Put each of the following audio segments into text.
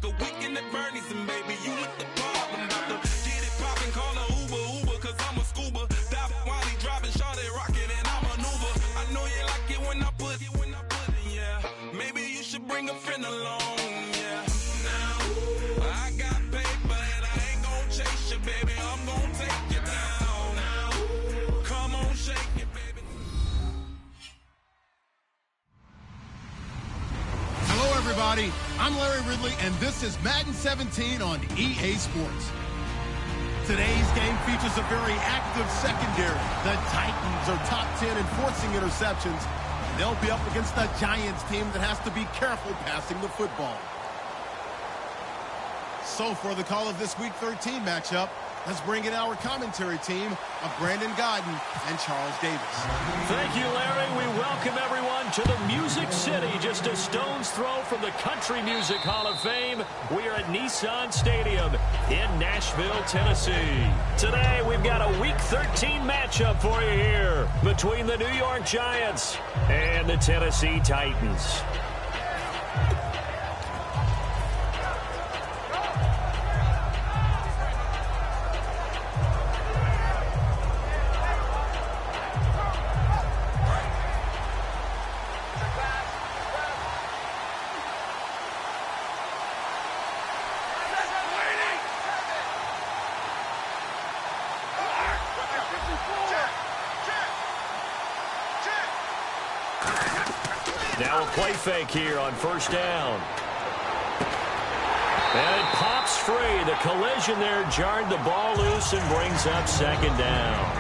like a weekend at Bernie's, and baby, you with the problem. About to get it poppin', call a Uber, cause I'm a scuba. Dive while he driving, shawty rockin', and I'm an Uber. I know you like it when I put it, yeah. Maybe you should bring a friend along, yeah. Now, I got paper and I ain't gon' chase you, baby. I'm gon' take you down. Now, come on, shake it, baby. Hello, everybody. I'm Larry Ridley, and this is Madden 17 on EA Sports. Today's game features a very active secondary. The Titans are top 10 in forcing interceptions. They'll be up against the Giants team that has to be careful passing the football. So for the call of this Week 13 matchup, let's bring in our commentary team of Brandon Godden and Charles Davis. Thank you, Larry. We welcome everyone to the Music City, just a stone's throw from the Country Music Hall of Fame. We are at Nissan Stadium in Nashville, Tennessee. Today, we've got a Week 13 matchup for you here between the New York Giants and the Tennessee Titans. Now a play fake here on first down. And it pops free. The collision there jarred the ball loose and brings up second down.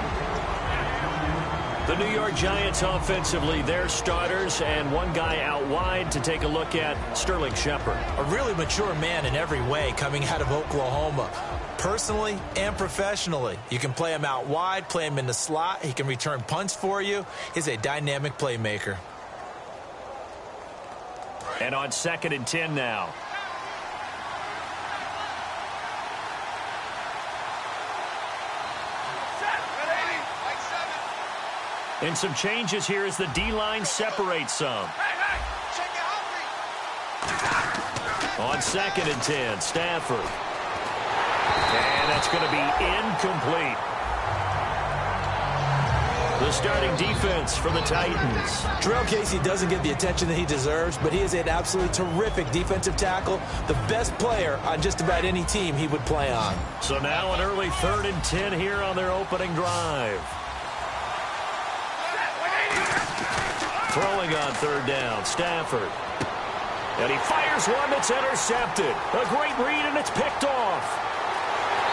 The New York Giants offensively, their starters and one guy out wide to take a look at, Sterling Shepard. A really mature man in every way coming out of Oklahoma. Personally and professionally, you can play him out wide, play him in the slot. He can return punts for you. He's a dynamic playmaker. And on 2nd and 10 now. And some changes here as the D-line separates some. On 2nd and 10, Stafford. And that's going to be incomplete. The starting defense for the Titans. Terrell Casey doesn't get the attention that he deserves, but he is an absolutely terrific defensive tackle, the best player on just about any team he would play on. So now an early 3rd and 10 here on their opening drive. Throwing on 3rd down, Stafford. And he fires one that's intercepted. A great read, and it's picked off.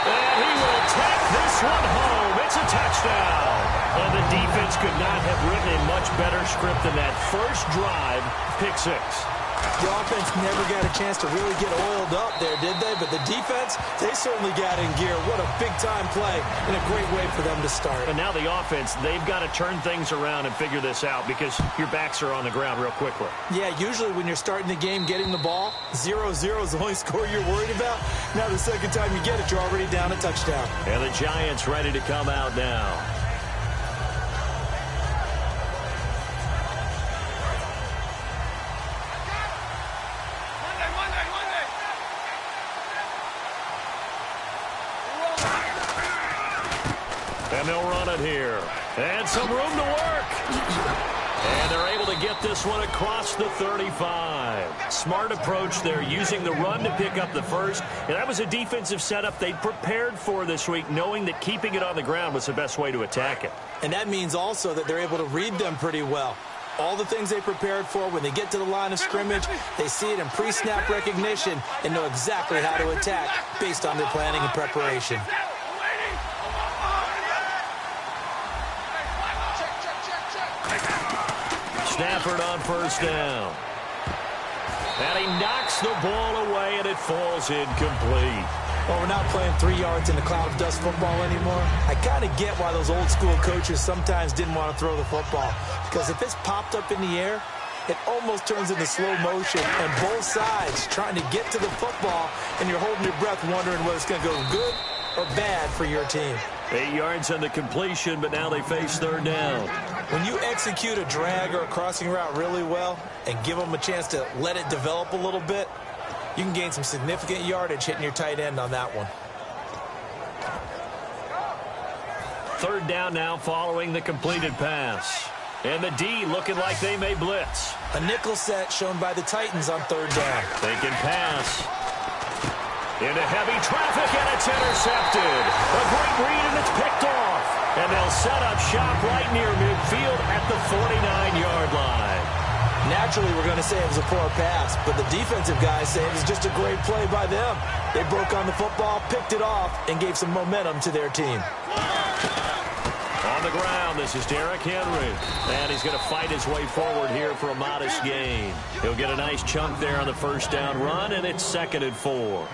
And he will take this one home. It's a touchdown. And the defense could not have written a much better script than that first drive, pick 6. The offense never got a chance to really get oiled up there, did they? But the defense, they certainly got in gear. What a big-time play and a great way for them to start. And now the offense, they've got to turn things around and figure this out because your backs are on the ground real quickly. Yeah, usually when you're starting the game getting the ball, 0-0 is the only score you're worried about. Now the second time you get it, you're already down a touchdown. And the Giants ready to come out now. And they'll run it here. And some room to work. And they're able to get this one across the 35. Smart approach there, using the run to pick up the first. And that was a defensive setup they prepared for this week, knowing that keeping it on the ground was the best way to attack it. And that means also that they're able to read them pretty well. All the things they prepared for, when they get to the line of scrimmage, they see it in pre-snap recognition and know exactly how to attack based on their planning and preparation. Stafford on first down. And he knocks the ball away, and it falls incomplete. Well, we're not playing 3 yards in the cloud of dust football anymore. I kind of get why those old school coaches sometimes didn't want to throw the football. Because if it's popped up in the air, it almost turns into slow motion, and both sides trying to get to the football, and you're holding your breath wondering whether it's going to go good or bad for your team. 8 yards on the completion, but now they face 3rd down. When you execute a drag or a crossing route really well and give them a chance to let it develop a little bit, You can gain some significant yardage hitting your tight end on that one. Third down now following the completed pass. And the D looking like they may blitz. A nickel set shown by the Titans on third down. They can pass. Into heavy traffic, and it's intercepted. A great read, and it's picked off. And they'll set up shop right near midfield at the 49-yard line. Naturally, we're going to say it was a poor pass, but the defensive guys say it was just a great play by them. They broke on the football, picked it off, and gave some momentum to their team. On the ground, this is Derrick Henry. And he's going to fight his way forward here for a modest gain. He'll get a nice chunk there on the first down run, and it's 2nd and 4.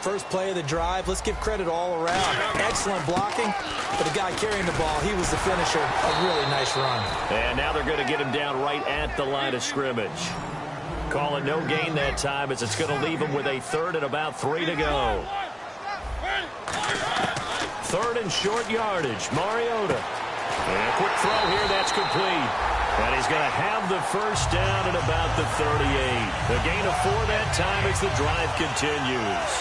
First play of the drive, let's give credit all around. Excellent blocking, but the guy carrying the ball, he was the finisher. A really nice run. And now they're going to get him down right at the line of scrimmage. Call it no gain that time, as it's going to leave him with a 3rd and about 3 to go. 3rd and short yardage, Mariota. And a quick throw here, that's complete. And he's going to have the first down at about the 38. A gain of 4 that time as the drive continues.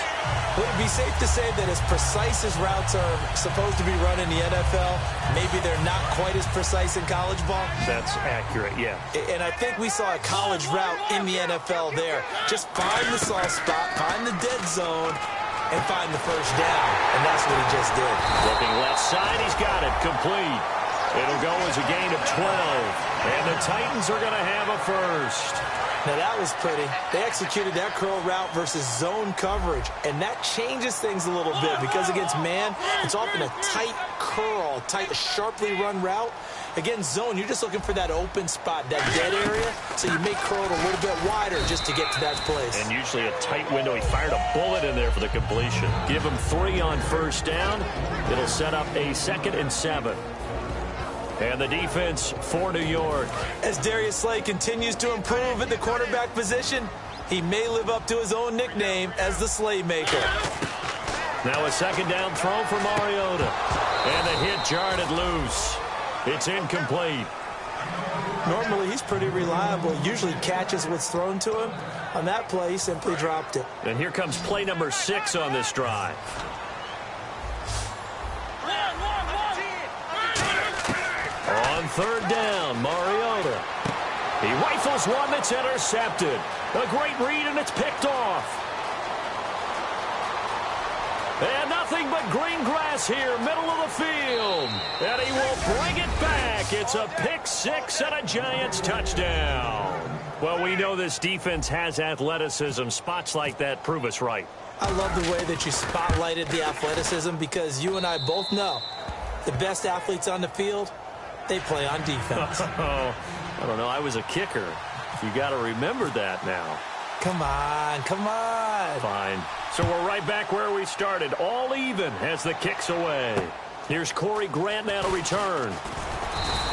Would it be safe to say that as precise as routes are supposed to be run in the NFL, maybe they're not quite as precise in college ball? That's accurate, yeah. And I think we saw a college route in the NFL there. Just find the soft spot, find the dead zone, and find the first down. And that's what he just did. Looking left side, he's got it, complete. It'll go as a gain of 12. And the Titans are going to have a first. Now, that was pretty. They executed that curl route versus zone coverage, and that changes things a little bit because against man, it's often a tight curl, tight, sharply run route. Against zone, you're just looking for that open spot, that dead area, so you may curl it a little bit wider just to get to that place. And usually a tight window. He fired a bullet in there for the completion. Give him 3 on first down. It'll set up a 2nd and 7. And the defense for New York. As Darius Slay continues to improve at the quarterback position, he may live up to his own nickname as the Slaymaker. Now a 2nd down throw for Mariota. And the hit jarred it loose. It's incomplete. Normally, he's pretty reliable. Usually catches what's thrown to him. On that play, he simply dropped it. And here comes play number 6 on this drive. On 3rd down, Mariota. He rifles one that's intercepted. A great read, and it's picked off. And nothing but green grass here, middle of the field. And he will bring it back. It's a pick 6 and a Giants touchdown. Well, we know this defense has athleticism. Spots like that prove us right. I love the way that you spotlighted the athleticism because you and I both know the best athletes on the field, they play on defense. Oh, I don't know. I was a kicker. You got to remember that now. Come on, come on. Fine. So we're right back where we started. All even as the kick's away. Here's Corey Grant now to return.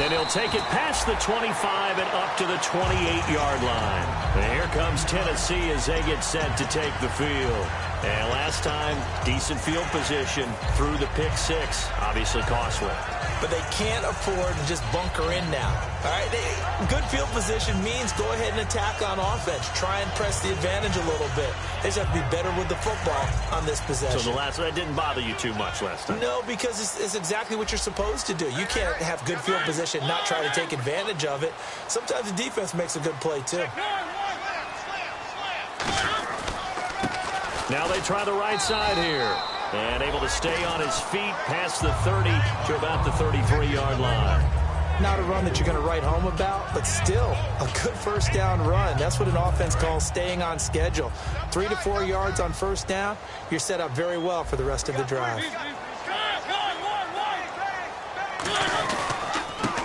And he'll take it past the 25 and up to the 28-yard line. And here comes Tennessee as they get set to take the field. And last time, decent field position through the pick 6. Obviously costly. But they can't afford to just bunker in now. All right, good field position means go ahead and attack on offense. Try and press the advantage a little bit. They just have to be better with the football on this possession. So that didn't bother you too much last time? No, because it's exactly what you're supposed to do. You can't have good field position, not try to take advantage of it. Sometimes the defense makes a good play, too. Now they try the right side here. And able to stay on his feet past the 30 to about the 33-yard line. Not a run that you're going to write home about, but still a good first down run. That's what an offense calls staying on schedule. 3 to 4 yards on first down, you're set up very well for the rest of the drive.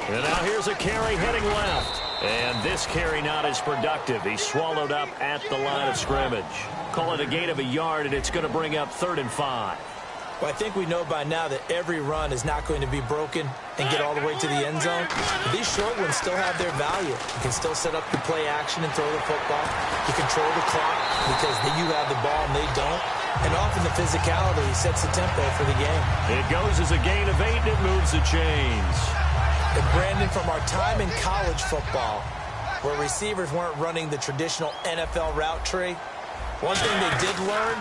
And now here's a carry heading left. And this carry not as productive. He's swallowed up at the line of scrimmage. Call it a gain of a yard, and it's going to bring up 3rd and 5. Well, I think we know by now that every run is not going to be broken and get all the way to the end zone. But these short ones still have their value. You can still set up the play action and throw the football. You control the clock because you have the ball and they don't. And often the physicality sets the tempo for the game. It goes as a gain of 8, and it moves the chains. And Brandon, from our time in college football, where receivers weren't running the traditional NFL route tree, One thing they did learn,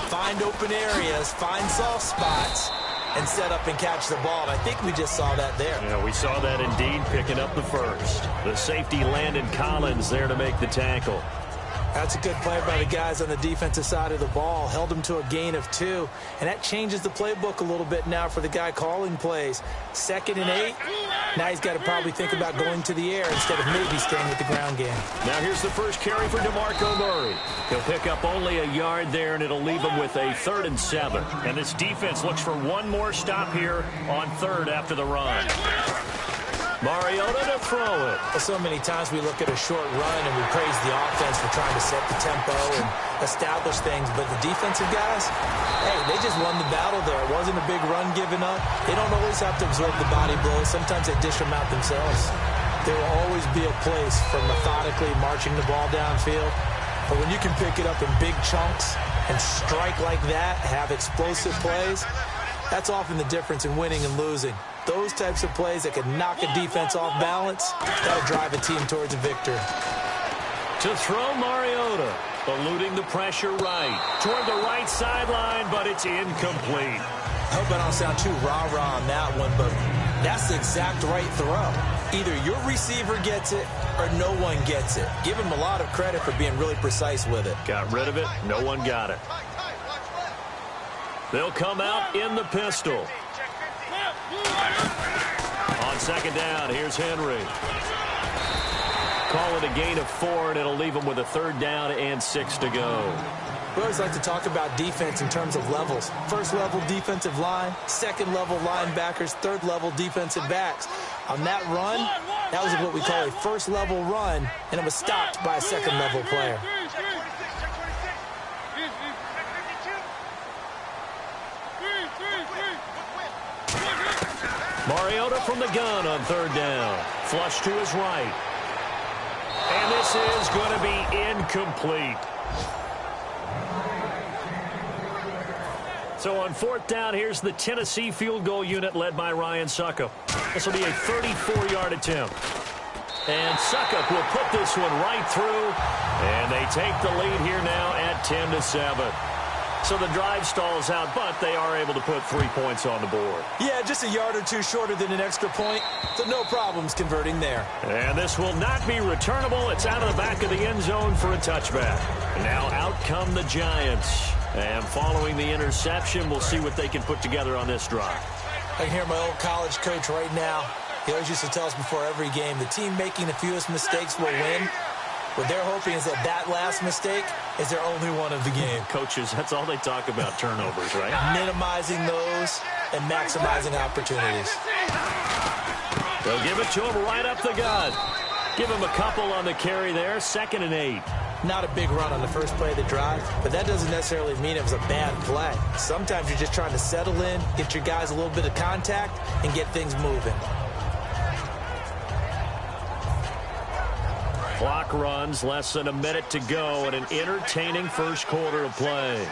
find open areas, find soft spots, and set up and catch the ball. And I think we just saw that there. Yeah, we saw that indeed, picking up the first. The safety, Landon Collins, there to make the tackle. That's a good play by the guys on the defensive side of the ball. Held them to a gain of 2. And that changes the playbook a little bit now for the guy calling plays. 2nd and 8. Now he's got to probably think about going to the air instead of maybe staying with the ground game. Now here's the first carry for DeMarco Murray. He'll pick up only a yard there, and it'll leave him with a 3rd and 7. And this defense looks for one more stop here on 3rd after the run. Mariota to throw it. So many times we look at a short run and we praise the offense for trying to set the tempo and establish things, but the defensive guys, hey, they just won the battle there. It wasn't a big run given up. They don't always have to absorb the body blows. Sometimes they dish them out themselves. There will always be a place for methodically marching the ball downfield, but when you can pick it up in big chunks and strike like that, have explosive plays, that's often the difference in winning and losing. Those types of plays that can knock a defense off balance, that'll drive a team towards a victory. To throw Mariota, eluding the pressure right. Toward the right sideline, but it's incomplete. I hope I don't sound too rah-rah on that one, but that's the exact right throw. Either your receiver gets it or no one gets it. Give him a lot of credit for being really precise with it. Got rid of it. No one got it. They'll come out in the pistol. On 2nd down, here's Henry. Call it a gain of 4, and it'll leave him with a 3rd down and 6 to go. We always like to talk about defense in terms of levels. 1st level defensive line, 2nd level linebackers, 3rd level defensive backs. On that run, that was what we call a 1st level run, and it was stopped by a 2nd level player. Mariota from the gun on 3rd down. Flush to his right. And this is going to be incomplete. So on 4th down, here's the Tennessee field goal unit led by Ryan Succop. This will be a 34-yard attempt. And Succop will put this one right through. And they take the lead here now at 10-7. So the drive stalls out, but they are able to put 3 points on the board. Yeah, just a yard or 2 shorter than an extra point, so no problems converting there. And this will not be returnable. It's out of the back of the end zone for a touchback. Now out come the Giants. And following the interception, we'll see what they can put together on this drive. I can hear my old college coach right now. He always used to tell us before every game, the team making the fewest mistakes will win. What they're hoping is that last mistake is their only one of the game. Coaches, that's all they talk about, turnovers, right? Minimizing those and maximizing opportunities. They'll give it to him right up the gut. Give him a couple on the carry there, 2nd and 8. Not a big run on the first play of the drive, but that doesn't necessarily mean it was a bad play. Sometimes you're just trying to settle in, get your guys a little bit of contact, and get things moving. Clock runs, less than a minute to go, and an entertaining first quarter of play.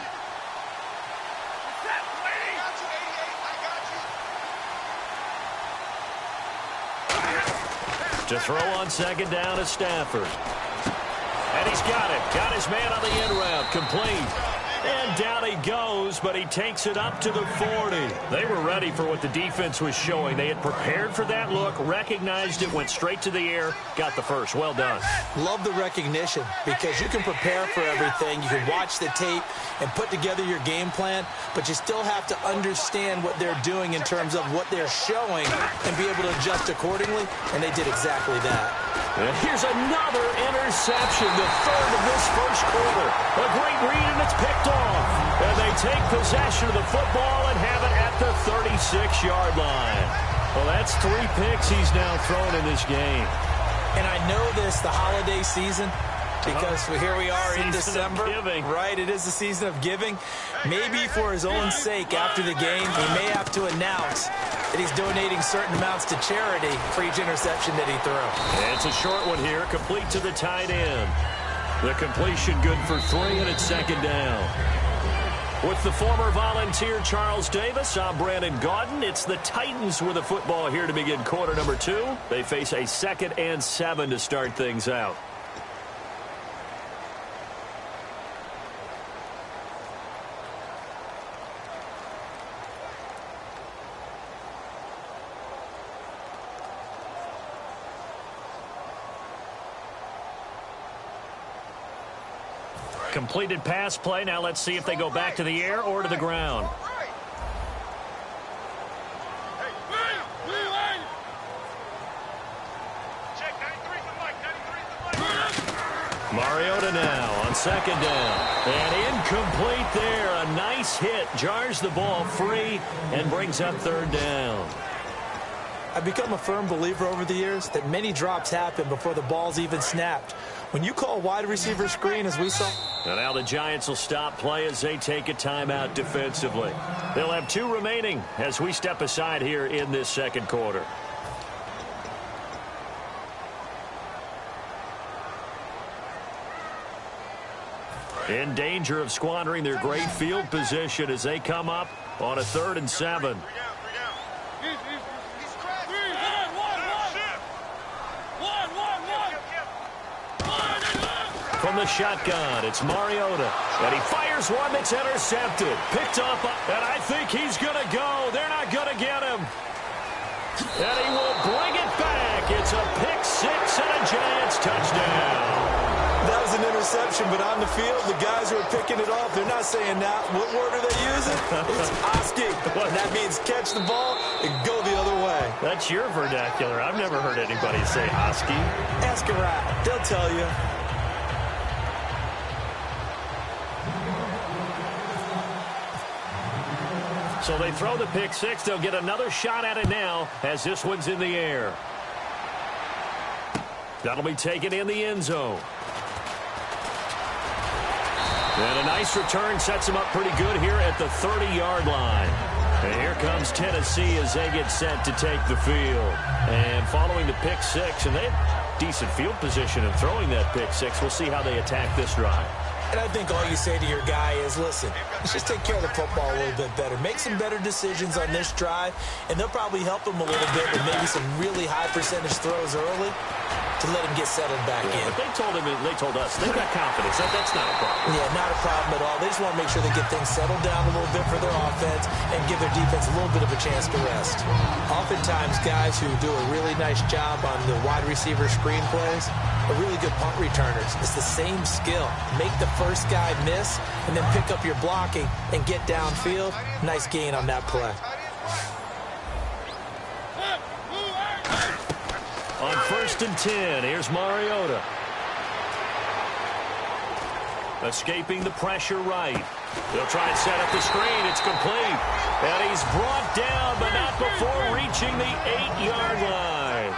To throw on 2nd down is Stafford. And he's got it. Got his man on the end route. Complete. And down he goes, but he takes it up to the 40. They were ready for what the defense was showing. They had prepared for that look, recognized it, went straight to the air, got the first. Well done. Love the recognition because you can prepare for everything. You can watch the tape and put together your game plan, but you still have to understand what they're doing in terms of what they're showing and be able to adjust accordingly, and they did exactly that. And here's another interception, the 3rd of this first quarter. A great read, and it's picked off. And they take possession of the football and have it at the 36-yard line. Well, that's 3 picks he's now thrown in this game. And I know this, the holiday season, because here we are in December. Right, it is the season of giving. Maybe for his own sake, after the game, he may have to announce that he's donating certain amounts to charity for each interception that he threw. And it's a short one here, complete to the tight end. The completion good for 3, and it's 2nd down. With the former Volunteer Charles Davis, I'm Brandon Gaudin. It's the Titans with the football here to begin quarter number 2. They face a 2nd and 7 to start things out. Completed pass play. Now let's see if they go back to the air or to the ground. Mariota now on second down. And incomplete there. A nice hit. Jars the ball free and brings up third down. I've become a firm believer over the years that many drops happen before the ball's even snapped. When you call wide receiver screen, as we saw. And now the Giants will stop play as they take a timeout defensively. They'll have 2 remaining as we step aside here in this second quarter. In danger of squandering their great field position as they come up on a 3rd and 7. From the shotgun, it's Mariota. And he fires one that's intercepted. Picked up, and I think he's going to go. They're not going to get him. And he will bring it back. It's a pick 6 and a Giants touchdown. That was an interception, but on the field, the guys who are picking it off, they're not saying that. What word are they using? It's asking. That means catch the ball and go the other way. That's your vernacular. I've never heard anybody say Hosky. Ask around. They'll tell you. So they throw the pick 6. They'll get another shot at it now as this one's in the air. That'll be taken in the end zone. And a nice return sets them up pretty good here at the 30-yard line. And here comes Tennessee as they get set to take the field. And following the pick 6, and they have decent field position in throwing that pick 6. We'll see how they attack this drive. And I think all you say to your guy is, listen, let's just take care of the football a little bit better. Make some better decisions on this drive, and they'll probably help him a little bit with maybe some really high percentage throws early to let him get settled back in. But they told us, they've got confidence. That's not a problem. Yeah, not a problem at all. They just want to make sure they get things settled down a little bit for their offense and give their defense a little bit of a chance to rest. Oftentimes, guys who do a really nice job on the wide receiver screen plays are really good punt returners. It's the same skill. Make the first guy miss and then pick up your blocking and get downfield. Nice gain on that play. On 1st and 10, here's Mariota. Escaping the pressure right. They'll try and set up the screen. It's complete. And he's brought down, but not before reaching the 8-yard line.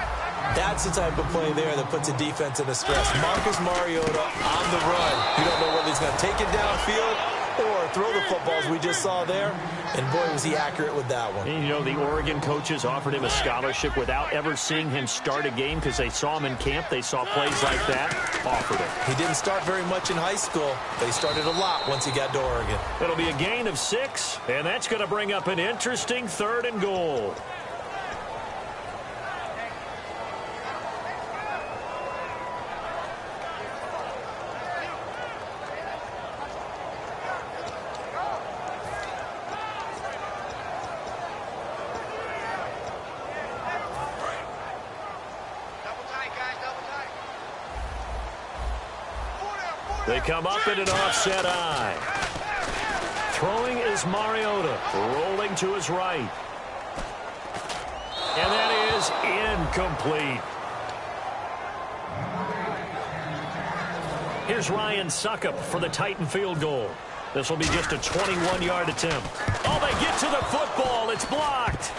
That's the type of play there that puts a defense in a stress. Marcus Mariota on the run. You don't know whether he's going to take it downfield or throw the footballs we just saw there. And boy, was he accurate with that one. And you know, the Oregon coaches offered him a scholarship without ever seeing him start a game because they saw him in camp. They saw plays like that. Offered him. He didn't start very much in high school, but he started a lot once he got to Oregon. It'll be a gain of 6, and that's going to bring up an interesting 3rd and goal. They come up in an offset eye. Throwing is Mariota. Rolling to his right. And that is incomplete. Here's Ryan Suckup for the Titan field goal. This will be just a 21-yard attempt. Oh, they get to the football. It's blocked.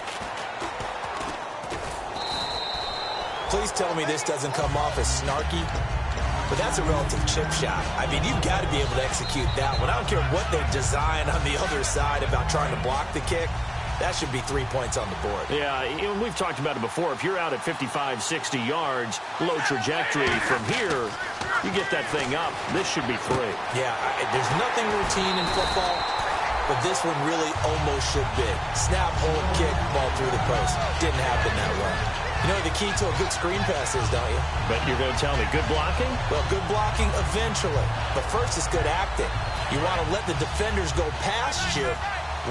Please tell me this doesn't come off as snarky. But that's a relative chip shot. I mean, you've got to be able to execute that one. I don't care what they've designed on the other side about trying to block the kick. That should be 3 points on the board. Yeah, we've talked about it before. If you're out at 55, 60 yards, low trajectory from here, you get that thing up. This should be 3. Yeah, there's nothing routine in football, but this one really almost should be. Snap, hold, kick, ball through the post. Didn't happen that way. You know the key to a good screen pass is, don't you? But you're going to tell me, good blocking? Well, good blocking eventually. But first is good acting. You want to let the defenders go past you,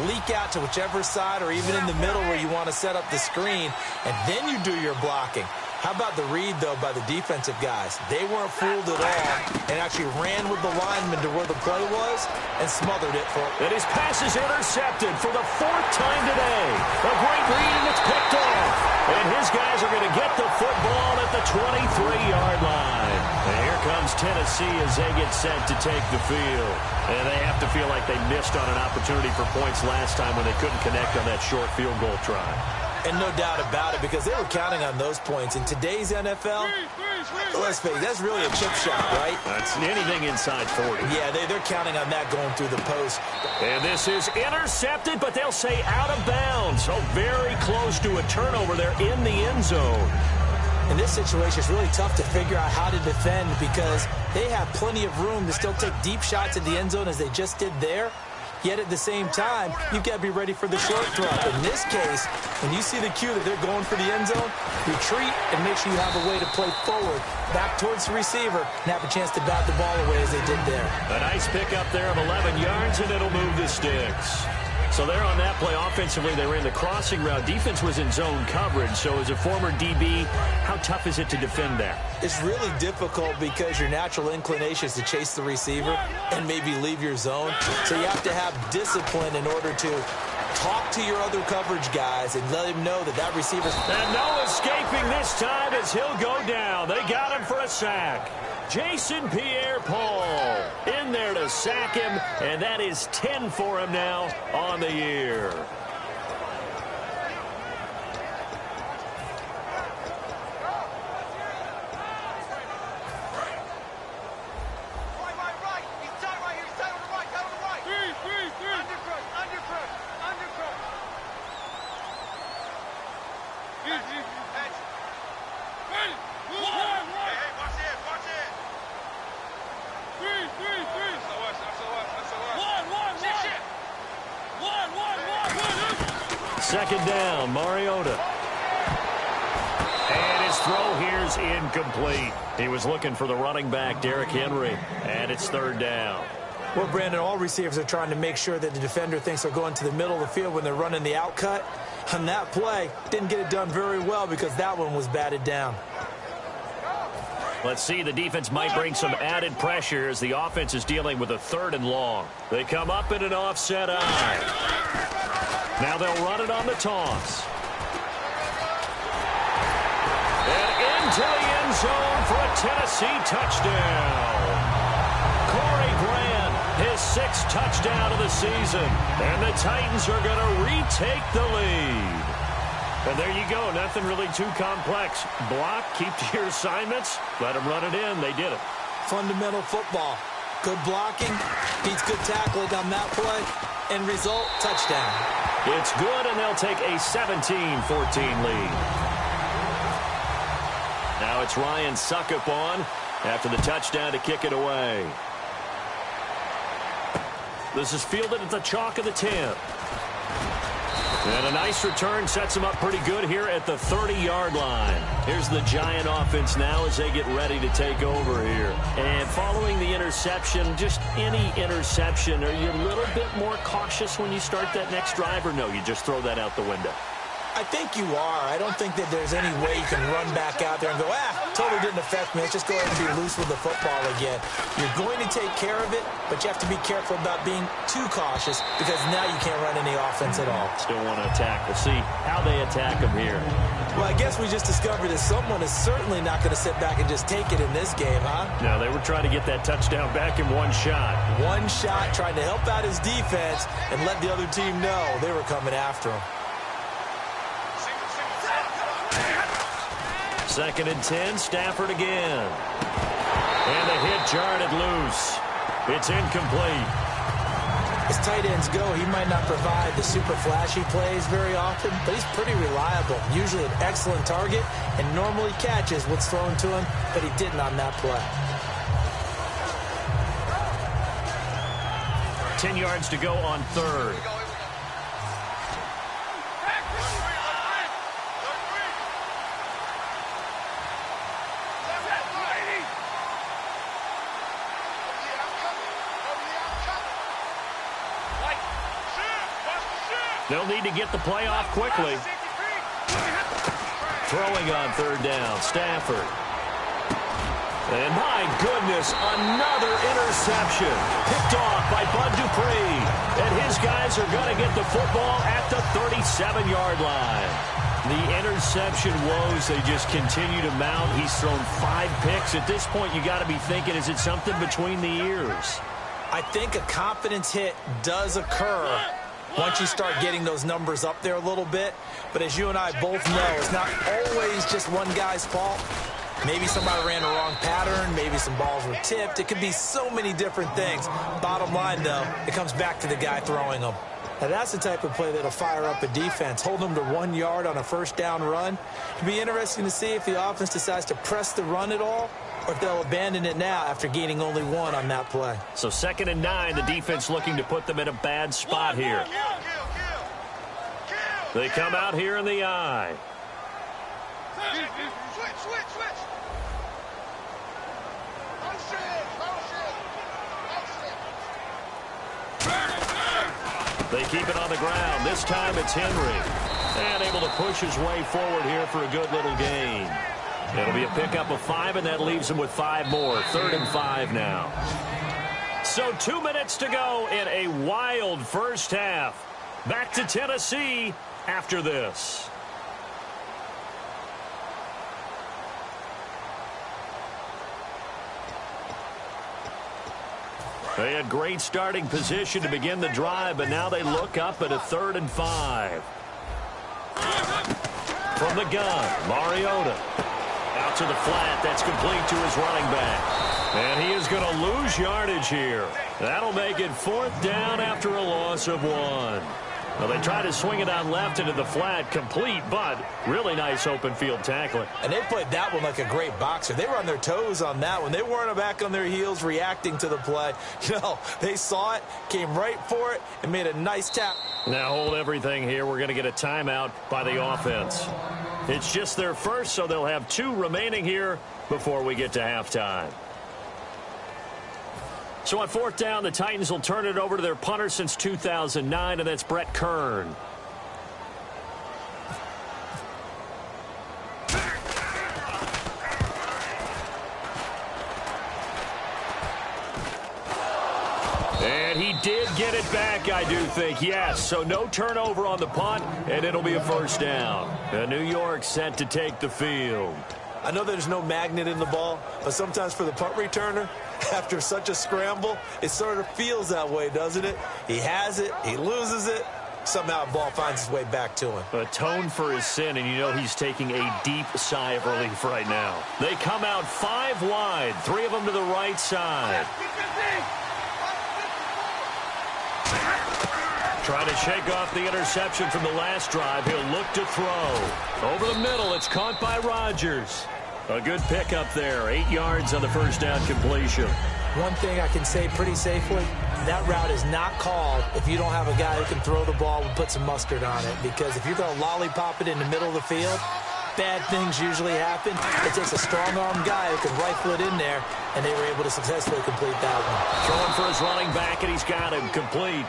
leak out to whichever side or even in the middle where you want to set up the screen, and then you do your blocking. How about the read, though, by the defensive guys? They weren't fooled at all and actually ran with the lineman to where the play was and smothered it for it. And his pass is intercepted for the 4th time today. A great read, and it's picked off. And his guys are going to get the football at the 23-yard line. And here comes Tennessee as they get set to take the field. And they have to feel like they missed on an opportunity for points last time when they couldn't connect on that short field goal try. And no doubt about it, because they were counting on those points. In today's NFL, let's face it, that's really a chip shot, right? That's anything inside 40. Yeah, they're counting on that going through the post. And this is intercepted, but they'll say out of bounds. So very close to a turnover there in the end zone. In this situation, it's really tough to figure out how to defend because they have plenty of room to still take deep shots at the end zone as they just did there. Yet at the same time, you've got to be ready for the short throw. In this case, when you see the cue that they're going for the end zone, retreat and make sure you have a way to play forward, back towards the receiver, and have a chance to bat the ball away as they did there. A nice pickup there of 11 yards, and it'll move the sticks. So there on that play, offensively, they ran the crossing route. Defense was in zone coverage. So as a former DB, how tough is it to defend that? It's really difficult because your natural inclination is to chase the receiver and maybe leave your zone. So you have to have discipline in order to talk to your other coverage guys and let him know that that receiver's... And no escaping this time as he'll go down. They got him for a sack. Jason Pierre-Paul in there to sack him, and that is 10 for him now on the year. Second down, Mariota. And his throw here's incomplete. He was looking for the running back, Derrick Henry, and it's third down. Well, Brandon, all receivers are trying to make sure that the defender thinks they're going to the middle of the field when they're running the out cut. On that play, didn't get it done very well because that one was batted down. Let's see, the defense might bring some added pressure as the offense is dealing with a 3rd and long. They come up in an offset eye. Now they'll run it on the toss. And into the end zone for a Tennessee touchdown. Corey Grant, his 6th touchdown of the season. And the Titans are going to retake the lead. And there you go. Nothing really too complex. Block, keep to your assignments, let them run it in. They did it. Fundamental football. Good blocking, beats good tackling on that play, and result, touchdown. It's good, and they'll take a 17-14 lead. Now it's Ryan Suckup on after the touchdown to kick it away. This is fielded at the chalk of the 10. And a nice return sets them up pretty good here at the 30-yard line. Here's the Giant offense now as they get ready to take over here. And following the interception, just any interception, are you a little bit more cautious when you start that next drive, or no, you just throw that out the window? I think you are. I don't think that there's any way you can run back out there and go, totally didn't affect me. Let's just go ahead and be loose with the football again. You're going to take care of it, but you have to be careful about being too cautious because now you can't run any offense at all. Still want to attack. We'll see how they attack them here. Well, I guess we just discovered that someone is certainly not going to sit back and just take it in this game, huh? No, they were trying to get that touchdown back in one shot. One shot, trying to help out his defense and let the other team know they were coming after him. 2nd and 10, Stafford again. And the hit jarred it loose. It's incomplete. As tight ends go, he might not provide the super flashy plays very often, but he's pretty reliable. Usually an excellent target and normally catches what's thrown to him, but he didn't on that play. 10 yards to go on 3rd. They'll need to get the play off quickly. Throwing on third down, Stafford. And my goodness, another interception. Picked off by Bud Dupree. And his guys are going to get the football at the 37-yard line. The interception woes, they just continue to mount. He's thrown 5 picks. At this point, you got to be thinking, is it something between the ears? I think a confidence hit does occur once you start getting those numbers up there a little bit. But as you and I both know, it's not always just one guy's fault. Maybe somebody ran the wrong pattern. Maybe some balls were tipped. It could be so many different things. Bottom line, though, it comes back to the guy throwing them. Now, that's the type of play that'll fire up a defense. Hold them to 1 yard on a first down run. It'll be interesting to see if the offense decides to press the run at all, or if they'll abandon it now after gaining only 1 on that play. So 2nd and 9, the defense looking to put them in a bad spot here. They come out here in the eye. Switch. They keep it on the ground. This time it's Henry. And able to push his way forward here for a good little gain. It'll be a pickup of 5, and that leaves him with 5 more. 3rd and 5 now. So 2 minutes to go in a wild first half. Back to Tennessee after this. They had great starting position to begin the drive, but now they look up at a 3rd and 5. From the gun, Mariota. Out to the flat. That's complete to his running back. And he is going to lose yardage here. That'll make it 4th down after a loss of 1. Well, they try to swing it on left into the flat, complete, but really nice open field tackling. And they played that one like a great boxer. They were on their toes on that one. They weren't back on their heels reacting to the play. No, they saw it, came right for it, and made a nice tap. Now hold everything here. We're going to get a timeout by the offense. It's just their first, so they'll have 2 remaining here before we get to halftime. So on 4th down, the Titans will turn it over to their punter since 2009, and that's Brett Kern. And he did get it back, I do think, yes. So no turnover on the punt, and it'll be a 1st down. And New York set to take the field. I know there's no magnet in the ball, but sometimes for the punt returner, after such a scramble, it sort of feels that way, doesn't it? He has it, he loses it, somehow the ball finds its way back to him. Atone for his sin, and you know he's taking a deep sigh of relief right now. They come out 5 wide, 3 of them to the right side. Trying to shake off the interception from the last drive. He'll look to throw. Over the middle, it's caught by Rodgers. A good pickup there. 8 yards on the 1st down completion. One thing I can say pretty safely, that route is not called if you don't have a guy who can throw the ball and put some mustard on it. Because if you're going to lollipop it in the middle of the field, bad things usually happen. It takes a strong-arm guy who can rifle it in there, and they were able to successfully complete that one. Throwing for his running back, and he's got him complete.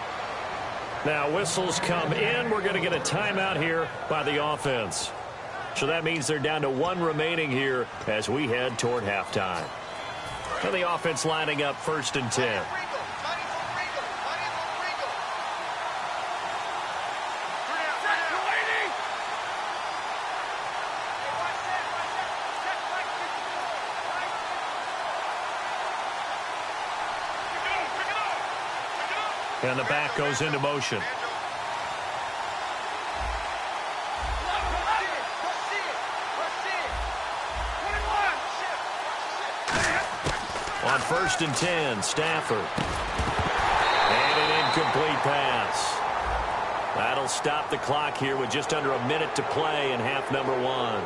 Now whistles come in. We're going to get a timeout here by the offense. So that means they're down to 1 remaining here as we head toward halftime. And the offense lining up 1st and 10. And the back goes into motion. On 1st and 10, Stafford. And an incomplete pass. That'll stop the clock here with just under a minute to play in half number 1.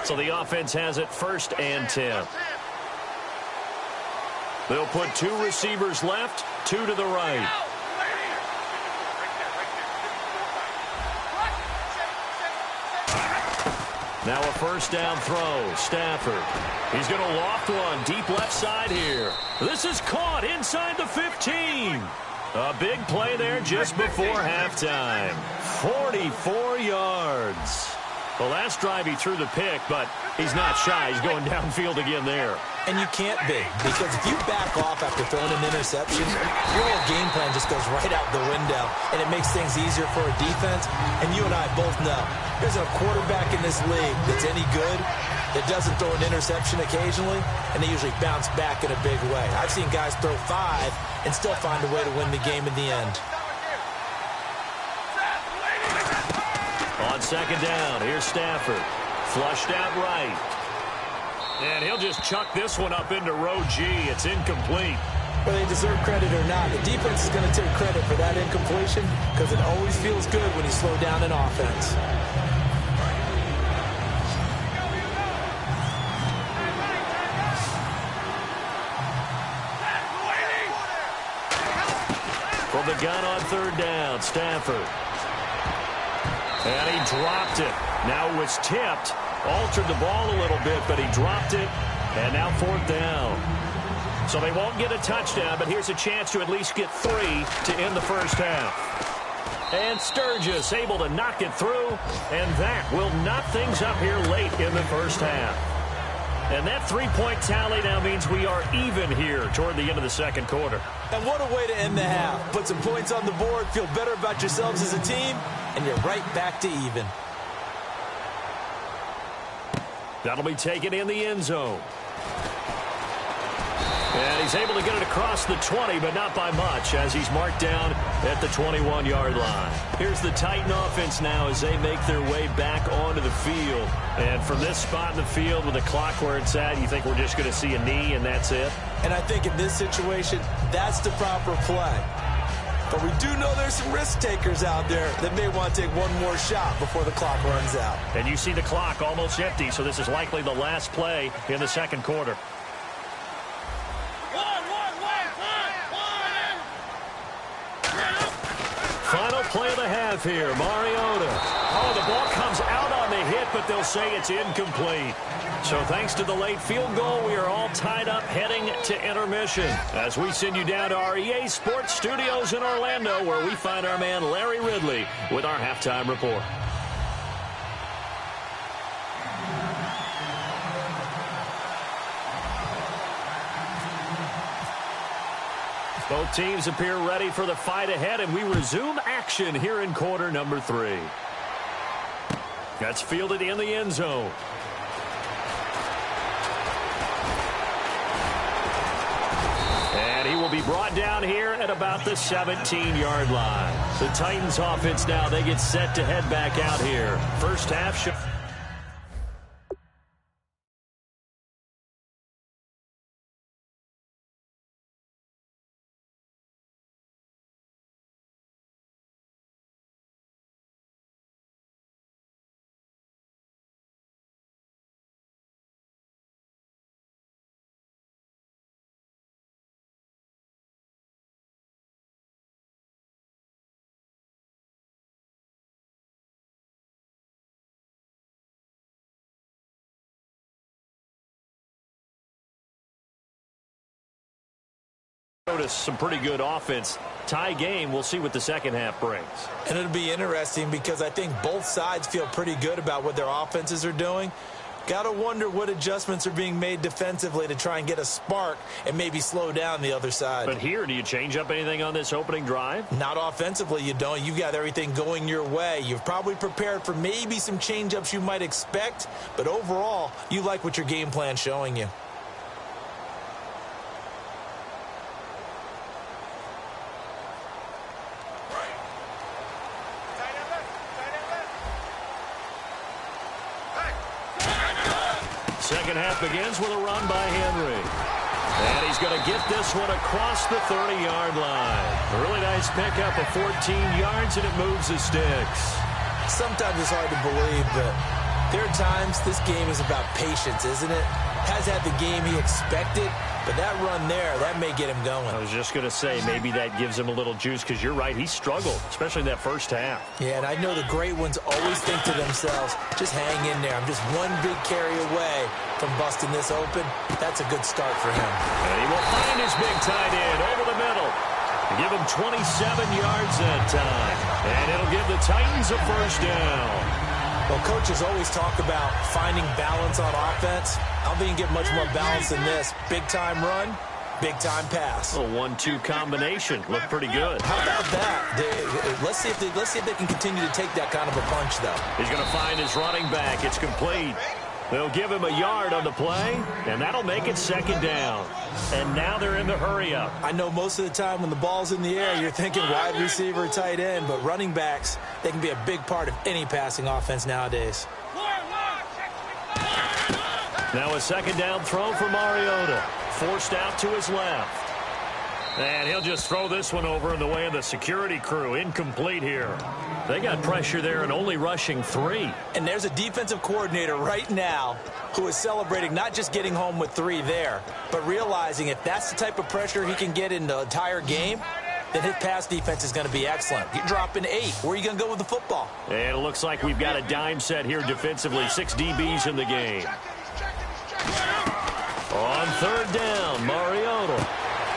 So the offense has it 1st and 10. They'll put 2 receivers left, 2 to the right. Now a first down throw. Stafford. He's going to loft one deep left side here. This is caught inside the 15. A big play there just before halftime. 44 yards. The last drive he threw the pick, but he's not shy. He's going downfield again there. And you can't be, because if you back off after throwing an interception, your whole game plan just goes right out the window, and it makes things easier for a defense. And you and I both know there's a quarterback in this league that's any good that doesn't throw an interception occasionally, and they usually bounce back in a big way. I've seen guys throw 5 and still find a way to win the game in the end. On second down, here's Stafford. Flushed out right. And he'll just chuck this one up into row G. It's incomplete. Whether they deserve credit or not, the defense is going to take credit for that incompletion because it always feels good when you slow down an offense. From the gun on third down, Stafford. And he dropped it. Now it was tipped. Altered the ball a little bit, but he dropped it. And now fourth down. So they won't get a touchdown, but here's a chance to at least get 3 to end the first half. And Sturgis able to knock it through. And that will knot things up here late in the first half. And that 3-point tally now means we are even here toward the end of the second quarter. And what a way to end the half. Put some points on the board, feel better about yourselves as a team, and you're right back to even. That'll be taken in the end zone. And he's able to get it across the 20, but not by much, as he's marked down at the 21-yard line. Here's the Titan offense now as they make their way back onto the field. And from this spot in the field with the clock where it's at, you think we're just going to see a knee and that's it? And I think in this situation, that's the proper play. But we do know there's some risk takers out there that may want to take one more shot before the clock runs out. And you see the clock almost empty, so this is likely the last play in the second quarter. Final play of the half here, Mariota. Oh, the ball comes out on the hit, but they'll say it's incomplete. So thanks to the late field goal, we are all tied up heading to intermission as we send you down to our EA Sports Studios in Orlando, where we find our man Larry Ridley with our halftime report. Both teams appear ready for the fight ahead, and we resume action here in quarter number 3. That's fielded in the end zone. And he will be brought down here at about the 17-yard line. The Titans offense now, they get set to head back out here. First half show. Notice some pretty good offense. Tie game. We'll see what the second half brings. And it'll be interesting because I think both sides feel pretty good about what their offenses are doing. Got to wonder what adjustments are being made defensively to try and get a spark and maybe slow down the other side. But here, do you change up anything on this opening drive? Not offensively, you don't. You've got everything going your way. You've probably prepared for maybe some change-ups you might expect, but overall, you like what your game plan's showing you. Second half begins with a run by Henry. And he's going to get this one across the 30-yard line. A really nice pickup of 14 yards, and it moves the sticks. Sometimes it's hard to believe, but There are times this game is about patience, isn't it? Has had the game he expected, but that run there, that may get him going. I was just going to say, maybe that gives him a little juice, because you're right, he struggled, especially in that first half. Yeah, and I know the great ones always think to themselves, just hang in there. I'm just one big carry away from busting this open. That's a good start for him. And he will find his big tight end over the middle. Give him 27 yards that time. And it'll give the Titans a first down. Well, coaches always talk about finding balance on offense. I don't think you can get much more balance than this. Big-time run, big-time pass. A 1-2 combination. Looked pretty good. How about that? Let's see if they can continue to take that kind of a punch, though. He's going to find his running back. It's complete. They'll give him a yard on the play, and that'll make it second down. And now they're in the hurry-up. I know most of the time when the ball's in the air, you're thinking wide receiver, tight end, but running backs, they can be a big part of any passing offense nowadays. Now a second down throw for Mariota. Forced out to his left. And he'll just throw this one over in the way of the security crew. Incomplete here. They got pressure there and only rushing 3. And there's a defensive coordinator right now who is celebrating not just getting home with 3 there, but realizing if that's the type of pressure he can get in the entire game, then his pass defense is going to be excellent. You're dropping 8. Where are you going to go with the football? And it looks like we've got a dime set here defensively. 6 DBs in the game. On third down, Mariota.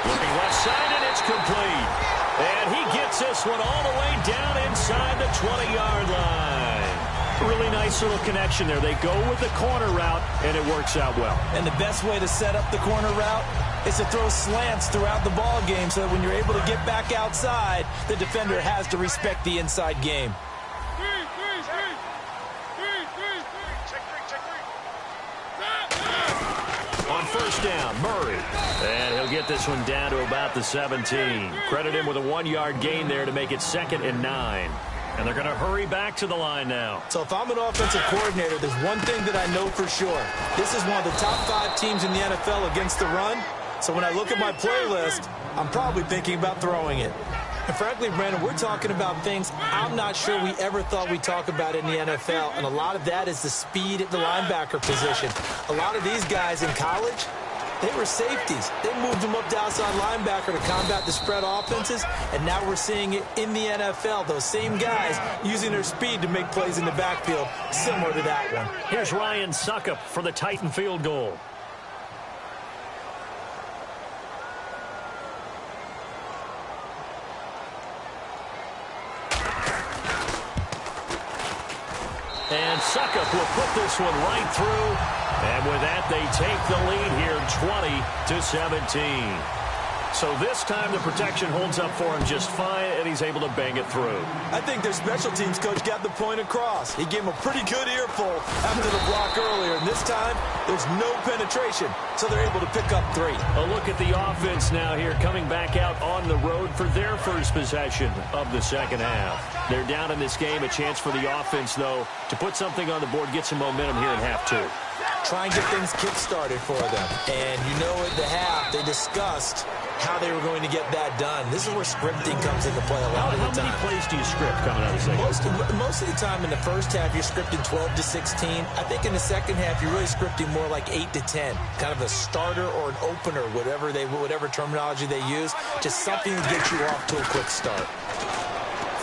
Looking left side, and it's complete. And he gets this one all the way down inside the 20-yard line. Really nice little connection there. They go with the corner route, and it works out well. And the best way to set up the corner route is to throw slants throughout the ball game so that when you're able to get back outside, the defender has to respect the inside game. On first down, Murray. And he'll get this one down to about the 17. Credit him with a 1-yard gain there to make it 2nd and 9. And they're going to hurry back to the line now. So if I'm an offensive coordinator, there's one thing that I know for sure. This is one of the top 5 teams in the NFL against the run. So when I look at my playlist, I'm probably thinking about throwing it. And frankly, Brandon, we're talking about things I'm not sure we ever thought we'd talk about in the NFL. And a lot of that is the speed at the linebacker position. A lot of these guys in college, they were safeties. They moved them up to outside linebacker to combat the spread offenses, and now we're seeing it in the NFL. Those same guys using their speed to make plays in the backfield, similar to that one. Here's Ryan Suckup for the Titan field goal. And Suckup will put this one right through. And with that, they take the lead here 20-17. So this time the protection holds up for him just fine, and he's able to bang it through. I think their special teams coach got the point across. He gave him a pretty good earful after the block earlier. And this time, there's no penetration, so they're able to pick up 3. A look at the offense now here, coming back out on the road for their first possession of the second half. They're down in this game. A chance for the offense, though, to put something on the board, get some momentum here in half 2. Try and get things kick-started for them. And you know at the half, they discussed how they were going to get that done. This is where scripting comes into play a lot of the time. How many plays do you script coming out of the second? Most of the time in the first half, you're scripting 12 to 16. I think in the second half, you're really scripting more like 8 to 10. Kind of a starter or an opener, whatever terminology they use. Just something to get you off to a quick start.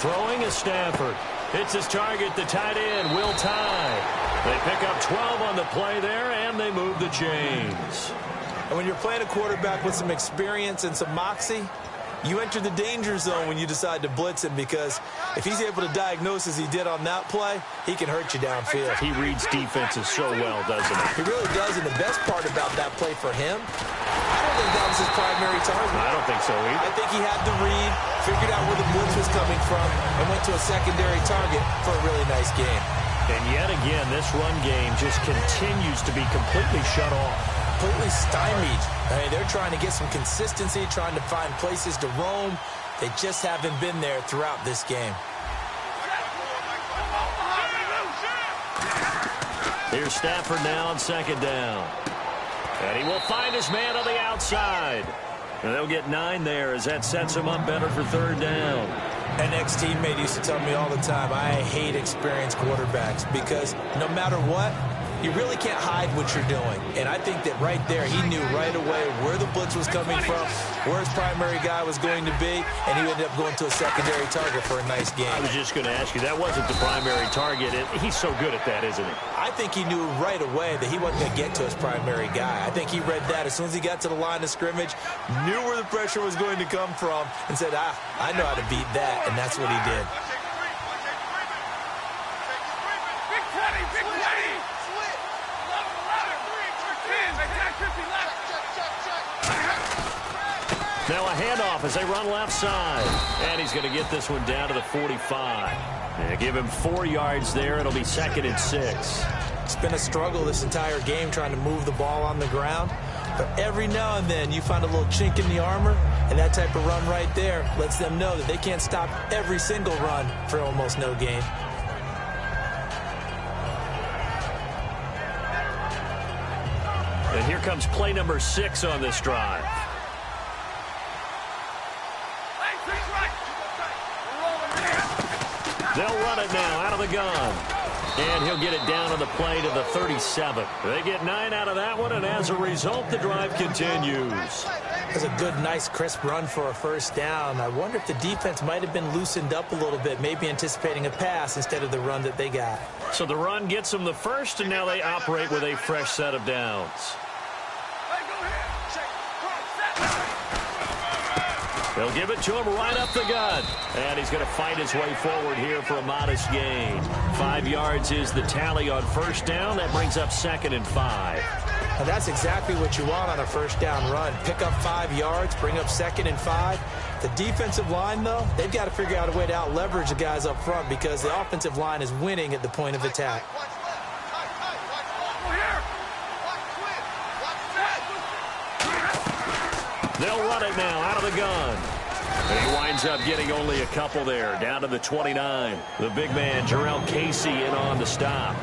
Throwing is Stafford. Hits his target, the tight end, Will Tye. They pick up 12 on the play there, and they move the chains. And when you're playing a quarterback with some experience and some moxie, you enter the danger zone when you decide to blitz him, because if he's able to diagnose as he did on that play, he can hurt you downfield. He reads defenses so well, doesn't he? He really does, and the best part about that play for him, I don't think that was his primary target. I don't think so either. I think he had the read, figured out where the blitz was coming from, and went to a secondary target for a really nice game. And yet again, this run game just continues to be completely shut off. Completely stymied. I mean, they're trying to get some consistency, trying to find places to roam. They just haven't been there throughout this game. Here's Stafford now on second down. And he will find his man on the outside. And they'll get 9 there as that sets him up better for third down. An ex-teammate used to tell me all the time, I hate experienced quarterbacks because no matter what, you really can't hide what you're doing. And I think that right there, he knew right away where the blitz was coming from, where his primary guy was going to be, and he ended up going to a secondary target for a nice game. I was just going to ask you, that wasn't the primary target. He's so good at that, isn't he? I think he knew right away that he wasn't going to get to his primary guy. I think he read that as soon as he got to the line of scrimmage, knew where the pressure was going to come from, and said, I know how to beat that, and that's what he did. Now a handoff as they run left side. And he's going to get this one down to the 45. And give him 4 yards there. It'll be 2nd and 6. It's been a struggle this entire game trying to move the ball on the ground. But every now and then you find a little chink in the armor, and that type of run right there lets them know that they can't stop every single run for almost no gain. And here comes play number 6 on this drive. They'll run it now out of the gun. And he'll get it down on the play to the 37. They get 9 out of that one, and as a result, the drive continues. That's a good, nice, crisp run for a first down. I wonder if the defense might have been loosened up a little bit, maybe anticipating a pass instead of the run that they got. So the run gets them the first, and now they operate with a fresh set of downs. They'll give it to him right up the gut. And he's going to fight his way forward here for a modest gain. 5 yards is the tally on first down. That brings up 2nd and 5. And that's exactly what you want on a first down run. Pick up 5 yards, bring up 2nd and 5. The defensive line, though, they've got to figure out a way to out-leverage the guys up front because the offensive line is winning at the point of attack. They'll run it now out of the gun. And he winds up getting only a couple there, down to the 29. The big man, Jarrell Casey, in on the stop.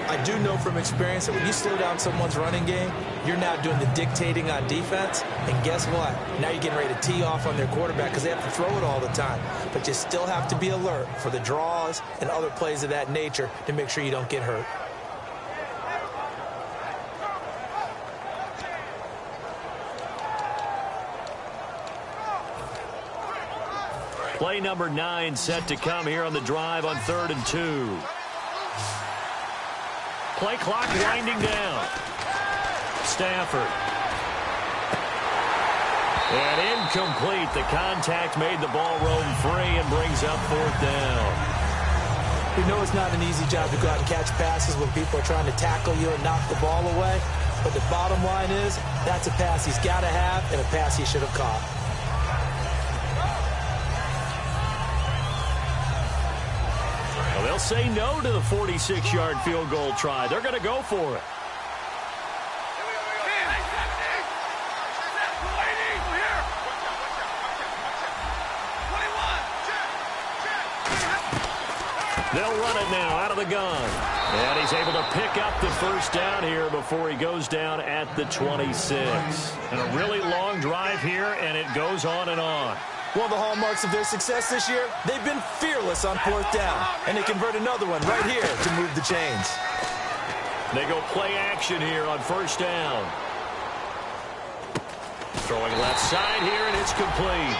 I do know from experience that when you slow down someone's running game, you're now doing the dictating on defense. And guess what? Now you're getting ready to tee off on their quarterback because they have to throw it all the time. But you still have to be alert for the draws and other plays of that nature to make sure you don't get hurt. Play number 9 set to come here on the drive on 3rd and 2. Play clock winding down. Stafford. And incomplete. The contact made the ball roam free and brings up 4th down. You know it's not an easy job to go out and catch passes when people are trying to tackle you and knock the ball away. But the bottom line is that's a pass he's got to have and a pass he should have caught. They'll say no to the 46-yard field goal try. They're going to go for it. They'll run it now out of the gun. And he's able to pick up the first down here before he goes down at the 26. And a really long drive here, and it goes on and on. One of the hallmarks of their success this year, they've been fearless on 4th down. And they convert another one right here to move the chains. They go play action here on 1st down. Throwing left side here, and it's complete.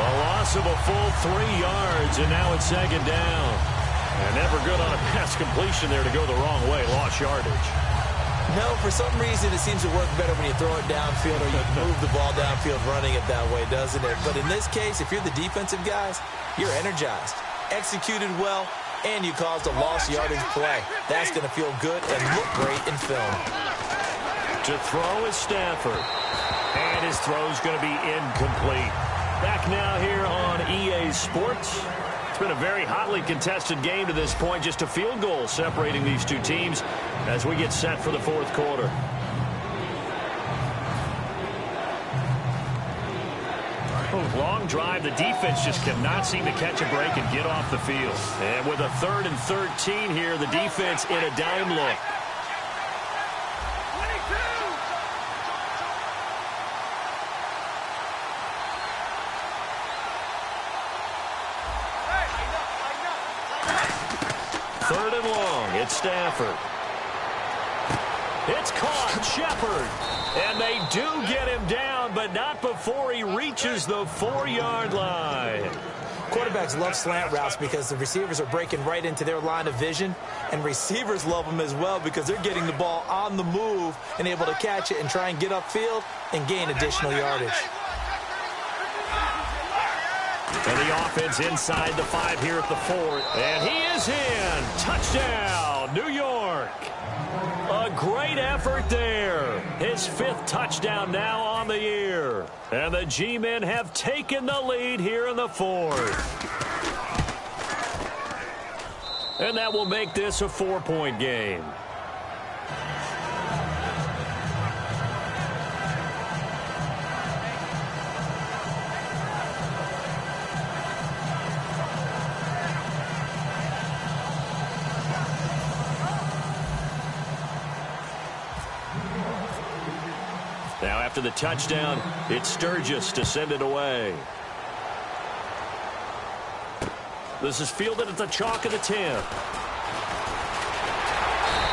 A loss of a full 3 yards, and now it's 2nd down. And never good on a pass completion there to go the wrong way. Lost yardage. No, for some reason it seems to work better when you throw it downfield or you move the ball downfield running it that way, doesn't it? But in this case, if you're the defensive guys, you're energized, executed well, and you caused a lost yardage play. That's going to feel good and look great in film. To throw is Stafford. And his throw's going to be incomplete. Back now here on EA Sports. It's been a very hotly contested game to this point. Just a field goal separating these two teams as we get set for the 4th quarter. Long drive. The defense just cannot seem to catch a break and get off the field. And with a 3rd and 13 here, the defense in a dime look. 3rd and long. It's Stafford. It's caught. Shepard. And they do get him down, but not before he reaches the 4-yard line. Quarterbacks love slant routes because the receivers are breaking right into their line of vision, and receivers love them as well because they're getting the ball on the move and able to catch it and try and get upfield and gain additional yardage. And the offense inside the 5 here at the 4th. And he is in. Touchdown, New York. A great effort there. His 5th touchdown now on the year. And the G-men have taken the lead here in the 4th. And that will make this a 4-point game. Now after the touchdown, it's Sturgis to send it away. This is fielded at the chalk of the 10.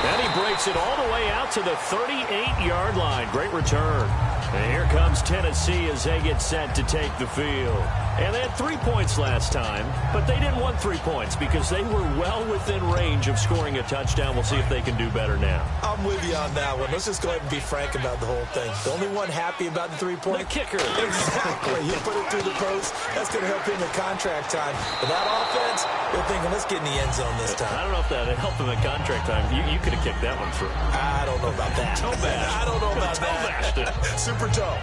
And he breaks it all the way out to the 38-yard line. Great return. And here comes Tennessee as they get set to take the field. And they had 3 points last time, but they didn't want 3 points because they were well within range of scoring a touchdown. We'll see if they can do better now. I'm with you on that one. Let's just go ahead and be frank about the whole thing. The only one happy about the 3-point? The kicker. Exactly. You put it through the post. That's going to help him in contract time. But that offense, they're thinking, let's get in the end zone this time. I don't know if that helped him in contract time. You could have kicked that one through. I don't know about that. Toe bash. I don't know about that. Super toe.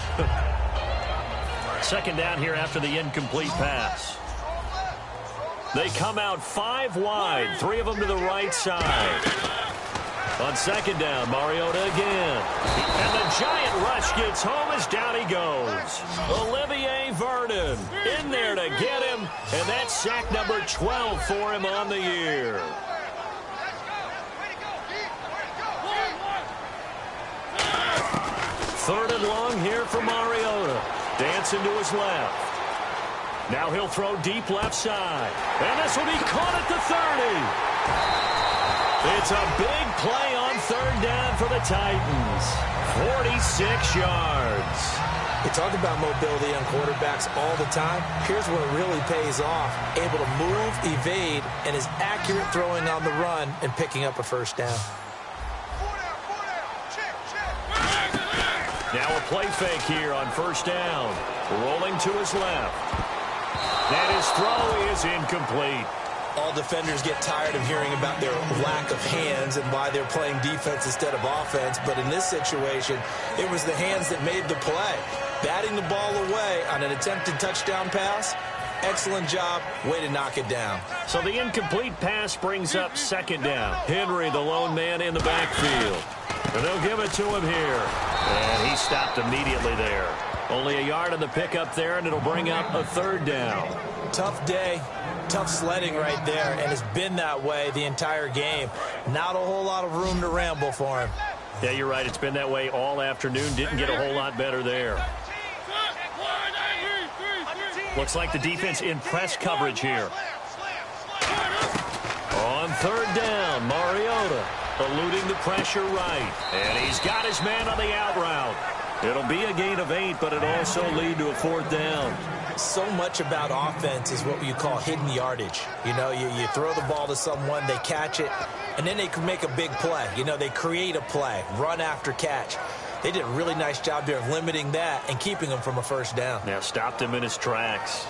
2nd down here after the incomplete pass. They come out 5 wide, 3 of them to the right side. On 2nd down, Mariota again. And the giant rush gets home as down he goes. Olivier Vernon in there to get him, and that's sack number 12 for him on the year. Third and long here for Mariota. Dancing to his left. Now he'll throw deep left side. And this will be caught at the 30. It's a big play on 3rd down for the Titans. 46 yards. We talk about mobility on quarterbacks all the time. Here's where it really pays off. Able to move, evade, and is accurate throwing on the run and picking up a 1st down. Now a play fake here on 1st down. Rolling to his left. And his throw is incomplete. All defenders get tired of hearing about their lack of hands and why they're playing defense instead of offense. But in this situation, it was the hands that made the play. Batting the ball away on an attempted touchdown pass. Excellent job. Way to knock it down. So the incomplete pass brings up 2nd down. Henry, the lone man in the backfield. And they'll give it to him here. And he stopped immediately there. Only a yard on the pickup there, and it'll bring up a 3rd down. Tough day, tough sledding right there, and it's been that way the entire game. Not a whole lot of room to ramble for him. Yeah, you're right. It's been that way all afternoon. Didn't get a whole lot better there. Looks like the defense in press coverage here. On 3rd down, Mariota eluding the pressure right. And he's got his man on the out route. It'll be a gain of 8, but it'll also lead to a 4th down. So much about offense is what you call hidden yardage. You know, you throw the ball to someone, they catch it, and then they can make a big play. You know, they create a play, run after catch. They did a really nice job there of limiting that and keeping him from a 1st down. Now stopped him in his tracks.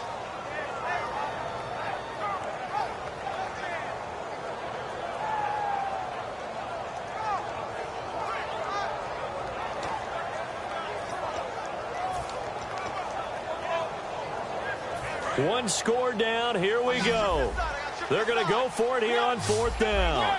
One score down. Here we go. They're going to go for it here on 4th down.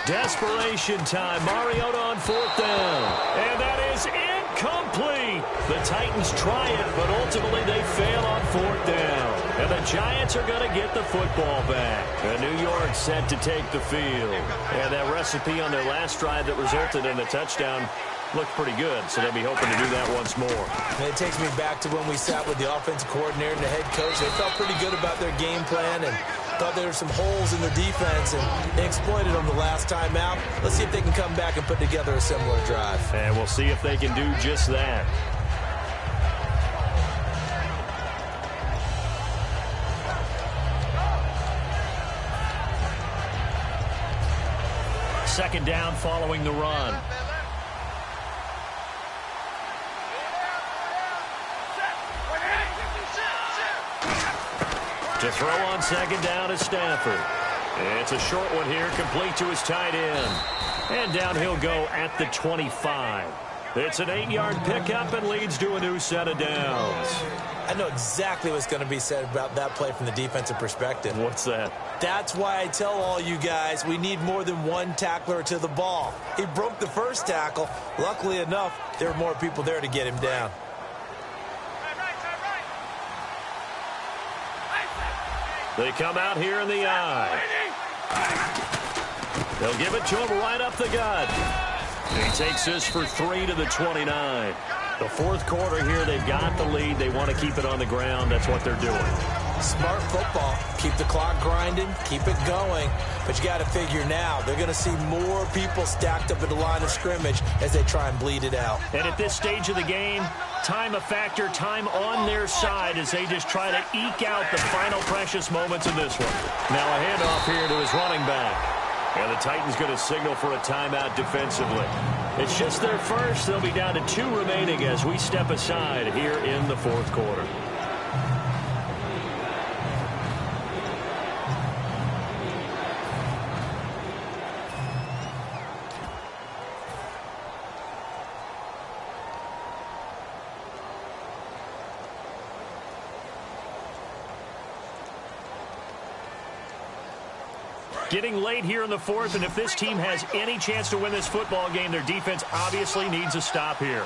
Desperation time. Mariota on 4th down. And that is incomplete. The Titans try it, but ultimately they fail on 4th down. And the Giants are going to get the football back. And New York set to take the field. And that recipe on their last drive that resulted in a touchdown looked pretty good, so they'll be hoping to do that once more. And it takes me back to when we sat with the offensive coordinator and the head coach. They felt pretty good about their game plan and thought there were some holes in the defense, and they exploited them the last time out. Let's see if they can come back and put together a similar drive. And we'll see if they can do just that. Second down following the run. To throw on second down is Stafford. It's a short one here, complete to his tight end. And down he'll go at the 25. It's an 8-yard pickup and leads to a new set of downs. I know exactly what's going to be said about that play from the defensive perspective. What's that? That's why I tell all you guys we need more than one tackler to the ball. He broke the first tackle. Luckily enough, there were more people there to get him down. They come out here in the eye. They'll give it to him right up the gut. He takes this for 3 to the 29. The fourth quarter here, they've got the lead. They want to keep it on the ground. That's what they're doing. Smart football. Keep the clock grinding. Keep it going. But you got to figure now, they're going to see more people stacked up at the line of scrimmage as they try and bleed it out. And at this stage of the game, time a factor, time on their side as they just try to eke out the final precious moments of this one. Now a handoff here to his running back. And the Titans going to signal for a timeout defensively. It's just their first. They'll be down to 2 remaining as we step aside here in the fourth quarter. Getting late here in the fourth, and if this team has any chance to win this football game, their defense obviously needs a stop here.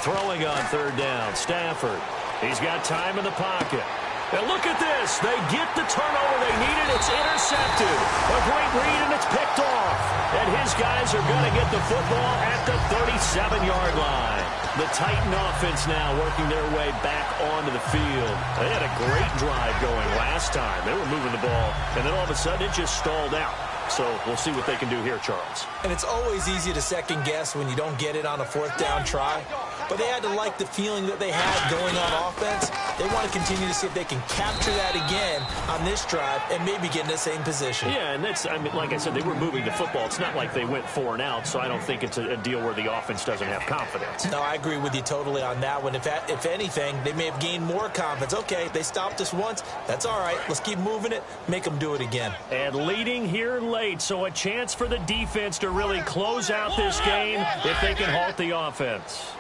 Throwing on third down, Stafford. He's got time in the pocket. And look at this. They get the turnover they needed. It's intercepted. A great read, and it's picked off. And his guys are going to get the football at the 37-yard line. The Titan offense now working their way back onto the field. They had a great drive going last time. They were moving the ball, and then all of a sudden it just stalled out. So we'll see what they can do here, Charles. And it's always easy to second guess when you don't get it on a fourth down try. But they had to like the feeling that they had going on offense. They want to continue to see if they can capture that again on this drive and maybe get in the same position. Yeah, and that's, I mean, like I said, they were moving the football. It's not like they went 4 and out, so I don't think it's a deal where the offense doesn't have confidence. No, I agree with you totally on that one. If anything, they may have gained more confidence. Okay, they stopped us once. That's all right. Let's keep moving it. Make them do it again. And leading here late, so a chance for the defense to really close out this game if they can halt the offense.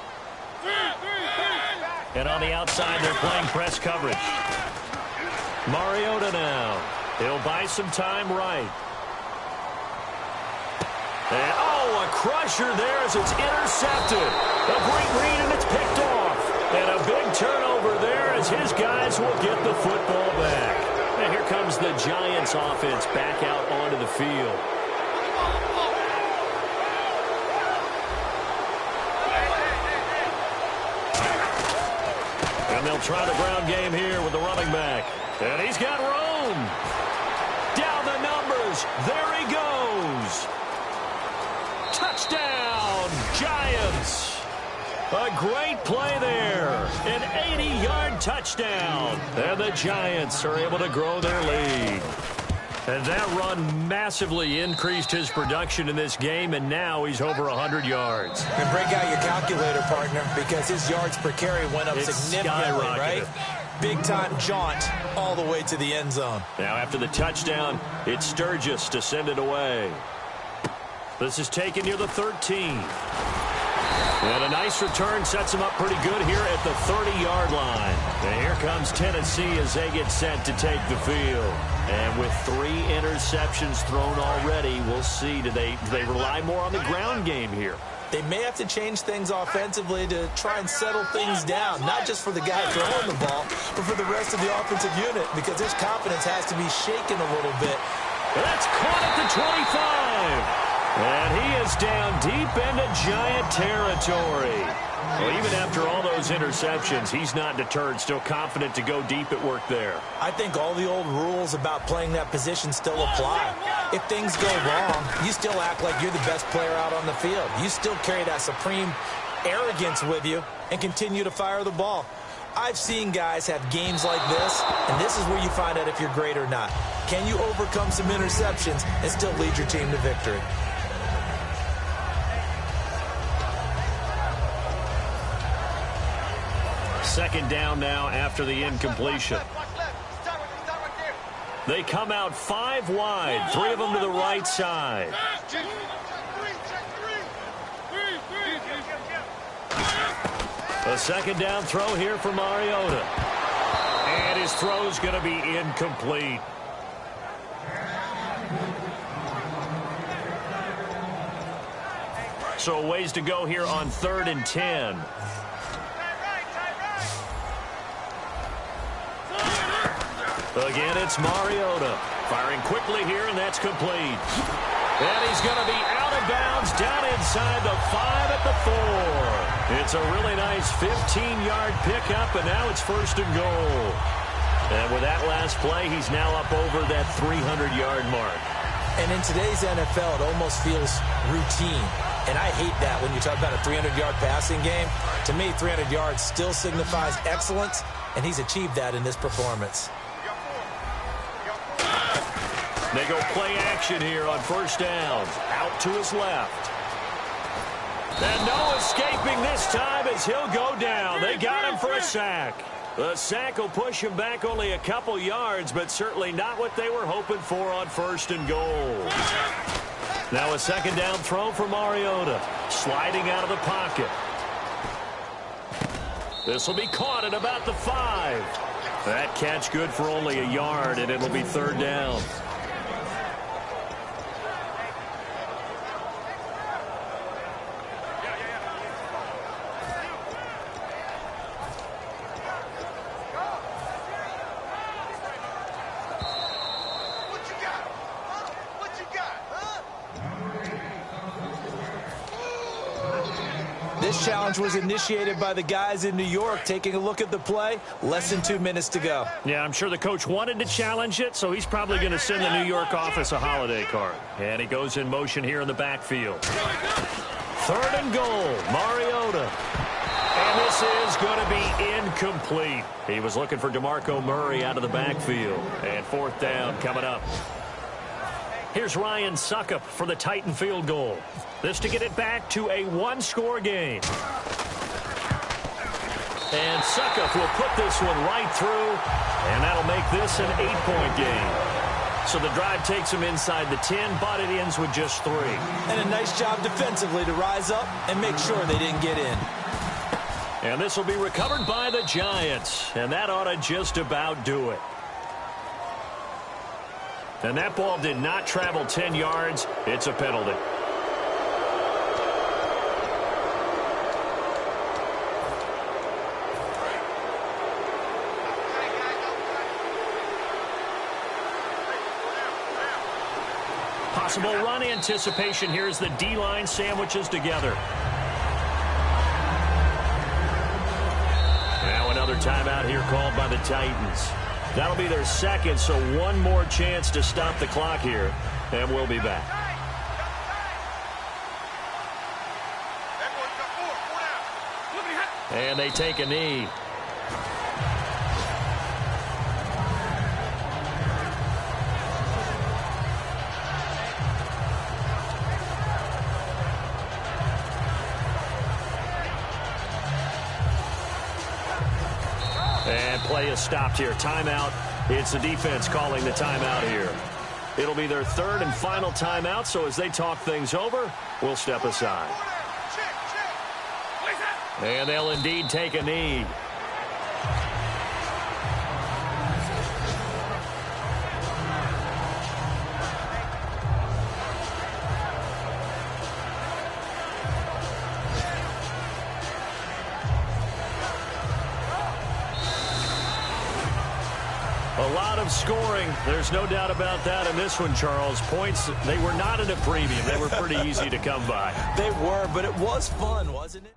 And on the outside, they're playing press coverage. Mariota now. He'll buy some time right. And, oh, a crusher there as it's intercepted. A great read, and it's picked off. And a big turnover there as his guys will get the football back. And here comes the Giants offense back out onto the field. And they'll try the ground game here with the running back. And he's got room. Down the numbers. There he goes. Touchdown, Giants. A great play there. An 80-yard touchdown. And the Giants are able to grow their lead. And that run massively increased his production in this game, and now he's over 100 yards. And break out your calculator, partner, because his yards per carry went up significantly, right? Big-time jaunt all the way to the end zone. Now, after the touchdown, it's Sturgis to send it away. This is taken near the 13. And a nice return sets them up pretty good here at the 30-yard line. And here comes Tennessee as they get set to take the field. And with 3 interceptions thrown already, we'll see. Do they rely more on the ground game here? They may have to change things offensively to try and settle things down, not just for the guy throwing the ball, but for the rest of the offensive unit, because his confidence has to be shaken a little bit. That's caught at the 25. And he is down deep into Giant territory. Well, even after all those interceptions, he's not deterred, still confident to go deep at work there. I think all the old rules about playing that position still apply. If things go wrong, you still act like you're the best player out on the field. You still carry that supreme arrogance with you and continue to fire the ball. I've seen guys have games like this, and this is where you find out if you're great or not. Can you overcome some interceptions and still lead your team to victory? Second down now after the incompletion. They come out 5 wide, 3 of them to the right side. A second down throw here for Mariota. And his throw's going to be incomplete. So a ways to go here on 3rd and 10. Again, it's Mariota. Firing quickly here, and that's complete. And he's going to be out of bounds down inside the 5 at the 4. It's a really nice 15-yard pickup, and now it's 1st and goal. And with that last play, he's now up over that 300-yard mark. And in today's NFL, it almost feels routine. And I hate that when you talk about a 300-yard passing game. To me, 300 yards still signifies excellence, and he's achieved that in this performance. They go play action here on 1st down. Out to his left. And no escaping this time as he'll go down. They got him for a sack. The sack will push him back only a couple yards, but certainly not what they were hoping for on 1st and goal. Now a second down throw for Mariota. Sliding out of the pocket. This will be caught at about the 5. That catch good for only a yard, and it'll be 3rd down. This challenge was initiated by the guys in New York. Taking a look at the play, less than 2 minutes to go. Yeah, I'm sure the coach wanted to challenge it, so he's probably going to send the New York office a holiday card. And he goes in motion here in the backfield. 3rd and goal, Mariota. And this is going to be incomplete. He was looking for DeMarco Murray out of the backfield. And 4th down coming up. Here's Ryan Suckup for the Titan field goal. This to get it back to a 1-score game. And Suckup will put this one right through, and that'll make this an 8-point game. So the drive takes them inside the 10, but it ends with just 3. And a nice job defensively to rise up and make sure they didn't get in. And this will be recovered by the Giants, and that ought to just about do it. And that ball did not travel 10 yards. It's a penalty. Possible run anticipation here as the D-line sandwiches together. Now another timeout here called by the Titans. That'll be their second, so one more chance to stop the clock here, and we'll be back. And they take a knee. And play is stopped here. Timeout. It's the defense calling the timeout here. It'll be their 3rd and final timeout, so as they talk things over, we'll step aside. And they'll indeed take a knee. A lot of scoring. There's no doubt about that in this one, Charles. Points, they were not at a premium. They were pretty easy to come by. They were, but it was fun, wasn't it?